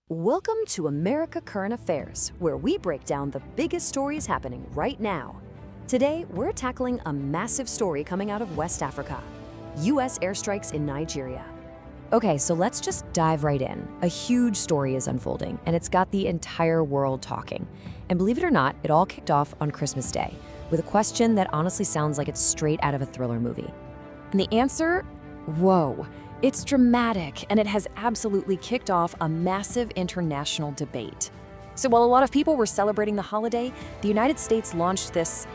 Welcome to America Current Affairs, where we break down the biggest stories happening right now. Today, we're tackling a massive story coming out of West Africa, U.S. airstrikes in Nigeria. Okay, so let's just dive right in. A huge story is unfolding, and it's got the entire world talking. And believe it or not, it all kicked off on Christmas Day, with a question that honestly sounds like it's straight out of a thriller movie. And the answer? Whoa. It's dramatic, and it has absolutely kicked off a massive international debate. So while a lot of people were celebrating the holiday, the United States launched this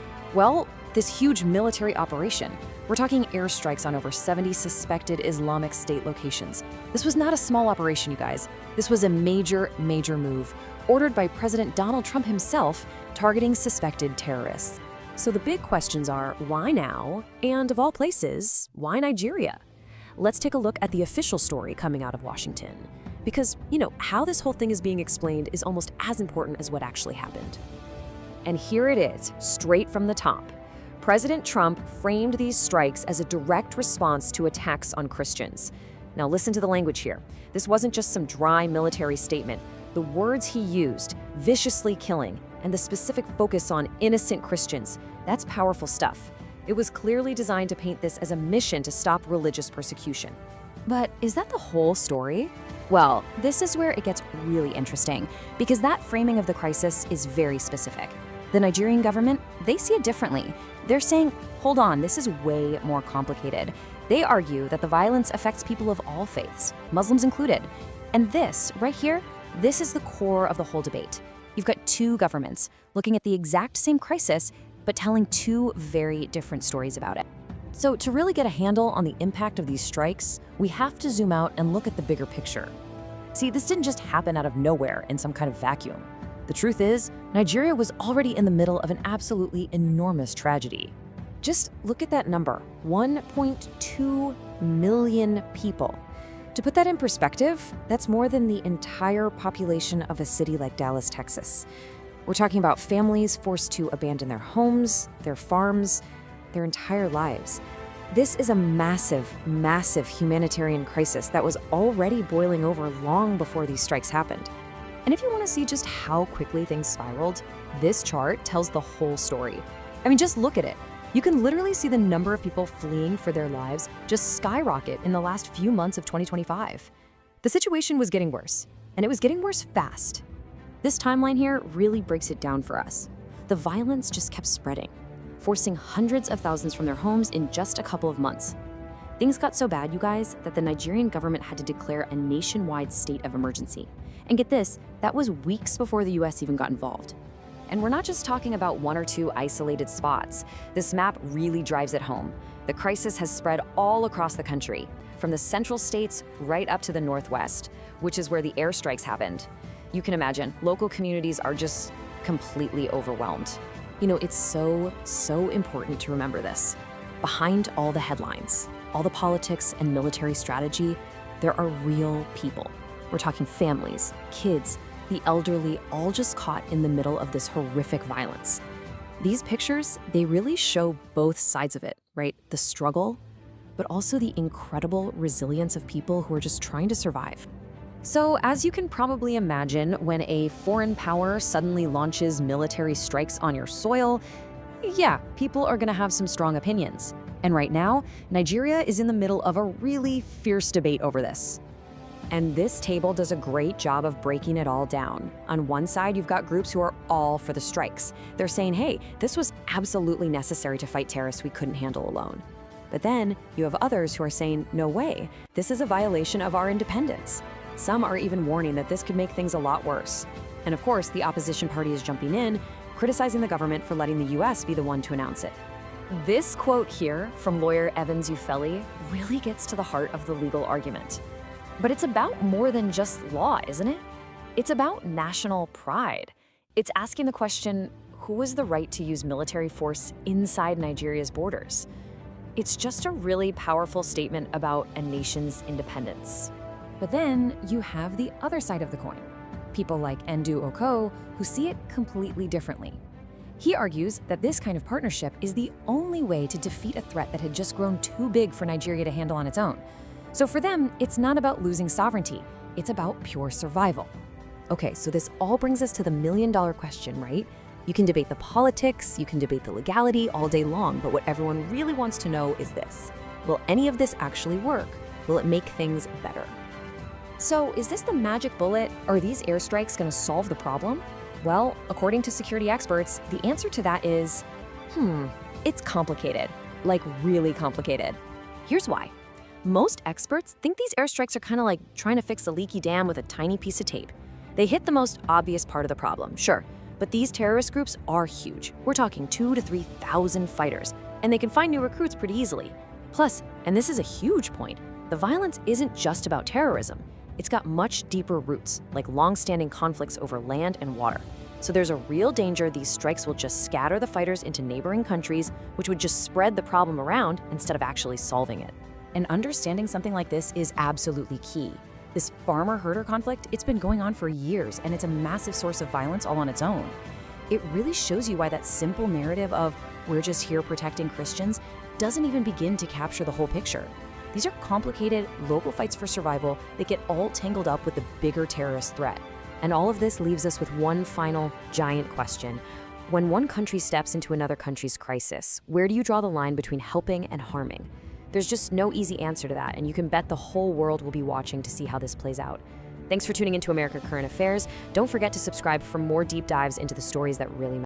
huge military operation. We're talking airstrikes on over 70 suspected Islamic State locations. This was not a small operation, you guys. This was a major move, ordered by President Donald Trump himself, targeting suspected terrorists. So the big questions are, why now? And of all places, why Nigeria? Let's take a look at the official story coming out of Washington. Because, how this whole thing is being explained is almost as important as what actually happened. And here it is, straight from the top. President Trump framed these strikes as a direct response to attacks on Christians. Now listen to the language here. This wasn't just some dry military statement. The words he used, viciously killing, and the specific focus on innocent Christians, that's powerful stuff. It was clearly designed to paint this as a mission to stop religious persecution. But is that the whole story? Well, this is where it gets really interesting, because that framing of the crisis is very specific. The Nigerian government, they see it differently. They're saying, hold on, this is way more complicated. They argue that the violence affects people of all faiths, Muslims included. And this, right here, this is the core of the whole debate. You've got two governments looking at the exact same crisis, but telling two very different stories about it. So to really get a handle on the impact of these strikes, we have to zoom out and look at the bigger picture. See, this didn't just happen out of nowhere in some kind of vacuum. The truth is, Nigeria was already in the middle of an absolutely enormous tragedy. Just look at that number, 1.2 million people. To put that in perspective, that's more than the entire population of a city like Dallas, Texas. We're talking about families forced to abandon their homes, their farms, their entire lives. This is a massive humanitarian crisis that was already boiling over long before these strikes happened. And if you want to see just how quickly things spiraled, this chart tells the whole story. I mean, just look at it. You can literally see the number of people fleeing for their lives just skyrocket in the last few months of 2025. The situation was getting worse, and it was getting worse fast. This timeline here really breaks it down for us. The violence just kept spreading, forcing hundreds of thousands from their homes in just a couple of months. Things got so bad, you guys, that the Nigerian government had to declare a nationwide state of emergency. And get this, that was weeks before the US even got involved. And we're not just talking about one or two isolated spots. This map really drives it home. The crisis has spread all across the country, from the central states right up to the northwest, which is where the airstrikes happened. You can imagine, local communities are just completely overwhelmed. It's so important to remember this. Behind all the headlines, all the politics and military strategy, there are real people. We're talking families, kids, the elderly, all just caught in the middle of this horrific violence. These pictures, they really show both sides of it, right? The struggle, but also the incredible resilience of people who are just trying to survive. So, as you can probably imagine, when a foreign power suddenly launches military strikes on your soil, yeah, people are gonna have some strong opinions. And right now, Nigeria is in the middle of a really fierce debate over this. And this table does a great job of breaking it all down. On one side, you've got groups who are all for the strikes. They're saying, hey, this was absolutely necessary to fight terrorists we couldn't handle alone. But then you have others who are saying, no way, this is a violation of our independence. Some are even warning that this could make things a lot worse. And of course, the opposition party is jumping in, criticizing the government for letting the US be the one to announce it. This quote here from lawyer Evans Ufeli really gets to the heart of the legal argument. But it's about more than just law, isn't it? It's about national pride. It's asking the question, who has the right to use military force inside Nigeria's borders? It's just a really powerful statement about a nation's independence. But then you have the other side of the coin. People like Ndu Oko, who see it completely differently. He argues that this kind of partnership is the only way to defeat a threat that had just grown too big for Nigeria to handle on its own. So for them, it's not about losing sovereignty, it's about pure survival. Okay, so this all brings us to the million-dollar question, right? You can debate the politics, you can debate the legality all day long, but what everyone really wants to know is this. Will any of this actually work? Will it make things better? So, is this the magic bullet? Are these airstrikes going to solve the problem? Well, according to security experts, the answer to that is, it's complicated. Like, really complicated. Here's why. Most experts think these airstrikes are kind of like trying to fix a leaky dam with a tiny piece of tape. They hit the most obvious part of the problem, sure, but these terrorist groups are huge. We're talking 2,000 to 3,000 fighters, and they can find new recruits pretty easily. Plus, and this is a huge point, the violence isn't just about terrorism. It's got much deeper roots, like long-standing conflicts over land and water. So there's a real danger these strikes will just scatter the fighters into neighboring countries, which would just spread the problem around instead of actually solving it. And understanding something like this is absolutely key. This farmer-herder conflict, it's been going on for years, and it's a massive source of violence all on its own. It really shows you why that simple narrative of "we're just here protecting Christians" doesn't even begin to capture the whole picture. These are complicated, local fights for survival that get all tangled up with the bigger terrorist threat. And all of this leaves us with one final, giant question. When one country steps into another country's crisis, where do you draw the line between helping and harming? There's just no easy answer to that, and you can bet the whole world will be watching to see how this plays out. Thanks for tuning into America Current Affairs. Don't forget to subscribe for more deep dives into the stories that really matter.